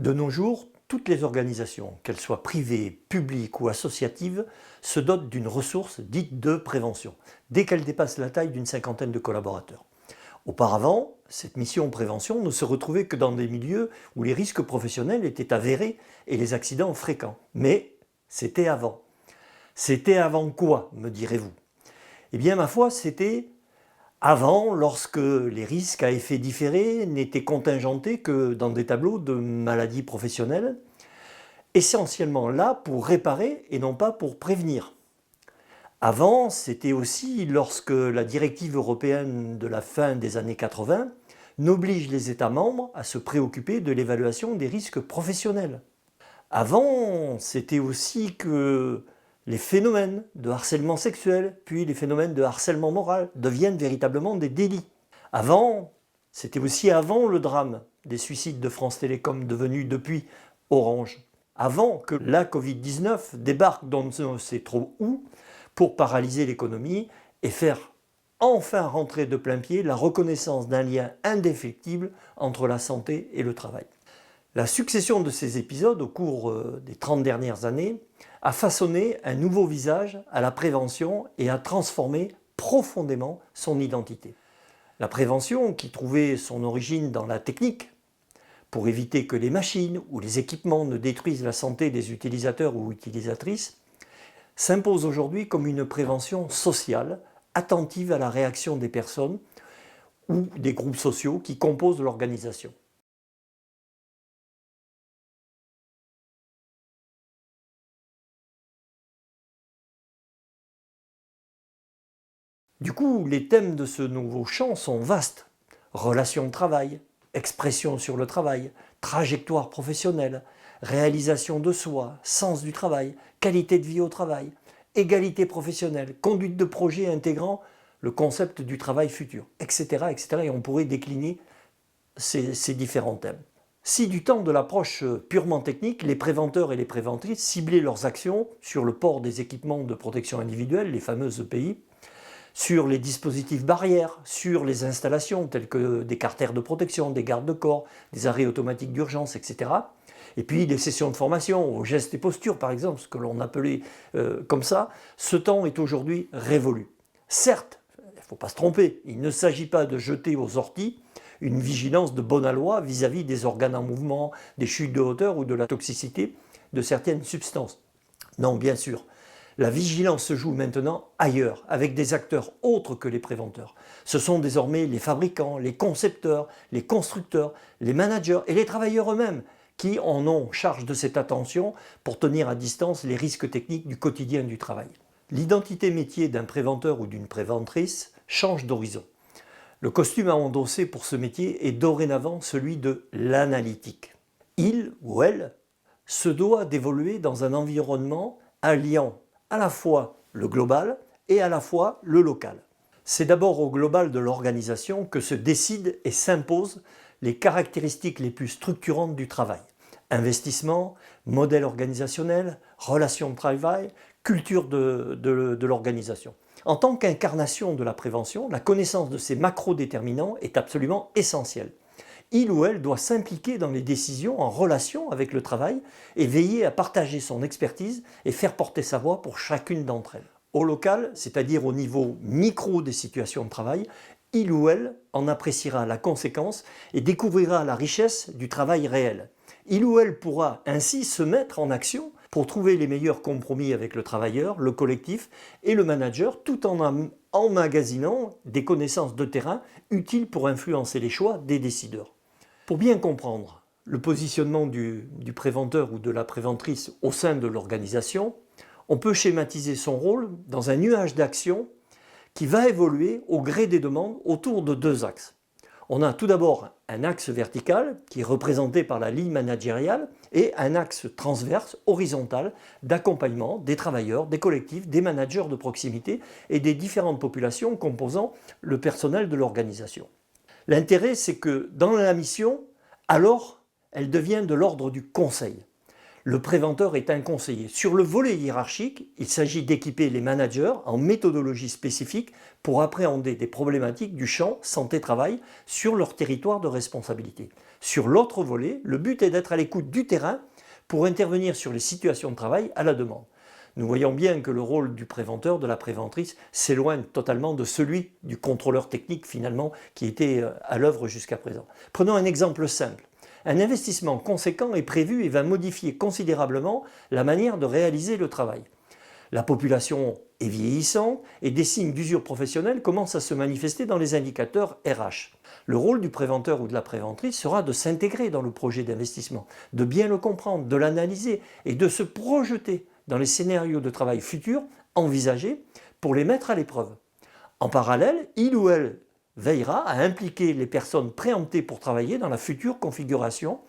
De nos jours, toutes les organisations, qu'elles soient privées, publiques ou associatives, se dotent d'une ressource dite de prévention, dès qu'elle dépasse la taille d'une cinquantaine de collaborateurs. Auparavant, cette mission prévention ne se retrouvait que dans des milieux où les risques professionnels étaient avérés et les accidents fréquents. Mais c'était avant. C'était avant quoi, me direz-vous? Eh bien, ma foi, c'était avant, lorsque les risques à effet différé n'étaient contingentés que dans des tableaux de maladies professionnelles, essentiellement là pour réparer et non pas pour prévenir. Avant, c'était aussi lorsque la directive européenne de la fin des années 80 n'oblige les États membres à se préoccuper de l'évaluation des risques professionnels. Avant, c'était aussi que les phénomènes de harcèlement sexuel, puis les phénomènes de harcèlement moral deviennent véritablement des délits. Avant, c'était aussi avant le drame des suicides de France Télécom devenu depuis Orange. Avant que la Covid-19 débarque d'on ne sait trop où pour paralyser l'économie et faire enfin rentrer de plein pied la reconnaissance d'un lien indéfectible entre la santé et le travail. La succession de ces épisodes au cours des 30 dernières années a façonné un nouveau visage à la prévention et a transformé profondément son identité. La prévention, qui trouvait son origine dans la technique, pour éviter que les machines ou les équipements ne détruisent la santé des utilisateurs ou utilisatrices, s'impose aujourd'hui comme une prévention sociale, attentive à la réaction des personnes ou des groupes sociaux qui composent l'organisation. Du coup, les thèmes de ce nouveau champ sont vastes. Relations de travail, expression sur le travail, trajectoire professionnelle, réalisation de soi, sens du travail, qualité de vie au travail, égalité professionnelle, conduite de projet intégrant le concept du travail futur, etc. etc. Et on pourrait décliner ces différents thèmes. Si du temps de l'approche purement technique, les préventeurs et les préventrices ciblaient leurs actions sur le port des équipements de protection individuelle, les fameuses EPI, sur les dispositifs barrières, sur les installations telles que des carters de protection, des gardes de corps, des arrêts automatiques d'urgence, etc. Et puis des sessions de formation aux gestes et postures, par exemple, ce que l'on appelait comme ça, ce temps est aujourd'hui révolu. Certes, il ne faut pas se tromper, il ne s'agit pas de jeter aux orties une vigilance de bonne aloi vis-à-vis des organes en mouvement, des chutes de hauteur ou de la toxicité de certaines substances. Non, bien sûr. La vigilance se joue maintenant ailleurs, avec des acteurs autres que les préventeurs. Ce sont désormais les fabricants, les concepteurs, les constructeurs, les managers et les travailleurs eux-mêmes qui en ont charge de cette attention pour tenir à distance les risques techniques du quotidien du travail. L'identité métier d'un préventeur ou d'une préventrice change d'horizon. Le costume à endosser pour ce métier est dorénavant celui de l'analytique. Il ou elle se doit d'évoluer dans un environnement alliant à la fois le global et à la fois le local. C'est d'abord au global de l'organisation que se décident et s'imposent les caractéristiques les plus structurantes du travail. Investissement, modèle organisationnel, relations de travail, culture de l'organisation. En tant qu'incarnation de la prévention, la connaissance de ces macro-déterminants est absolument essentielle. Il ou elle doit s'impliquer dans les décisions en relation avec le travail et veiller à partager son expertise et faire porter sa voix pour chacune d'entre elles. Au local, c'est-à-dire au niveau micro des situations de travail, il ou elle en appréciera la conséquence et découvrira la richesse du travail réel. Il ou elle pourra ainsi se mettre en action pour trouver les meilleurs compromis avec le travailleur, le collectif et le manager, tout en emmagasinant des connaissances de terrain utiles pour influencer les choix des décideurs. Pour bien comprendre le positionnement du préventeur ou de la préventrice au sein de l'organisation, on peut schématiser son rôle dans un nuage d'actions qui va évoluer au gré des demandes autour de deux axes. On a tout d'abord un axe vertical qui est représenté par la ligne managériale et un axe transverse, horizontal, d'accompagnement des travailleurs, des collectifs, des managers de proximité et des différentes populations composant le personnel de l'organisation. L'intérêt, c'est que dans la mission, alors, elle devient de l'ordre du conseil. Le préventeur est un conseiller. Sur le volet hiérarchique, il s'agit d'équiper les managers en méthodologie spécifique pour appréhender des problématiques du champ santé-travail sur leur territoire de responsabilité. Sur l'autre volet, le but est d'être à l'écoute du terrain pour intervenir sur les situations de travail à la demande. Nous voyons bien que le rôle du préventeur, de la préventrice, s'éloigne totalement de celui du contrôleur technique finalement qui était à l'œuvre jusqu'à présent. Prenons un exemple simple. Un investissement conséquent est prévu et va modifier considérablement la manière de réaliser le travail. La population est vieillissante et des signes d'usure professionnelle commencent à se manifester dans les indicateurs RH. Le rôle du préventeur ou de la préventrice sera de s'intégrer dans le projet d'investissement, de bien le comprendre, de l'analyser et de se projeter dans les scénarios de travail futurs envisagés pour les mettre à l'épreuve. En parallèle, il ou elle veillera à impliquer les personnes préemptées pour travailler dans la future configuration,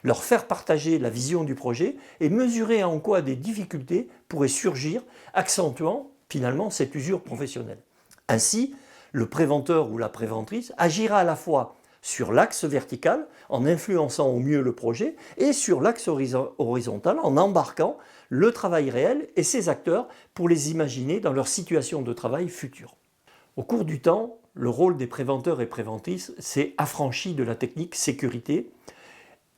leur faire partager la vision du projet et mesurer en quoi des difficultés pourraient surgir, accentuant finalement cette usure professionnelle. Ainsi, le préventeur ou la préventrice agira à la fois sur l'axe vertical en influençant au mieux le projet et sur l'axe horizontal en embarquant le travail réel et ses acteurs pour les imaginer dans leur situation de travail future. Au cours du temps, le rôle des préventeurs et préventrices s'est affranchi de la technique sécurité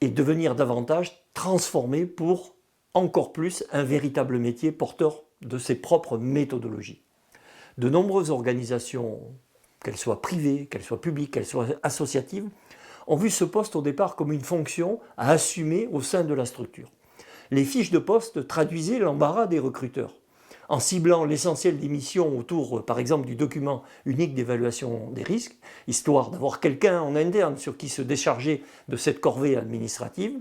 et devenir davantage transformé pour encore plus un véritable métier porteur de ses propres méthodologies. De nombreuses organisations, qu'elles soient privées, qu'elles soient publiques, qu'elles soient associatives, ont vu ce poste au départ comme une fonction à assumer au sein de la structure. Les fiches de poste traduisaient l'embarras des recruteurs. En ciblant l'essentiel des missions autour, par exemple, du document unique d'évaluation des risques, histoire d'avoir quelqu'un en interne sur qui se décharger de cette corvée administrative,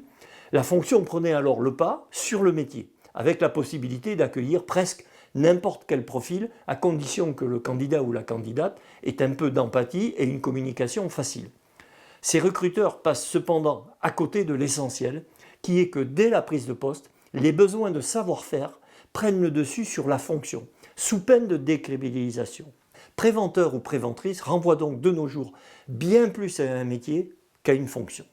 la fonction prenait alors le pas sur le métier, avec la possibilité d'accueillir presque n'importe quel profil, à condition que le candidat ou la candidate ait un peu d'empathie et une communication facile. Ces recruteurs passent cependant à côté de l'essentiel, qui est que dès la prise de poste, les besoins de savoir-faire prennent le dessus sur la fonction, sous peine de décrédibilisation. Préventeur ou préventrice renvoie donc de nos jours bien plus à un métier qu'à une fonction.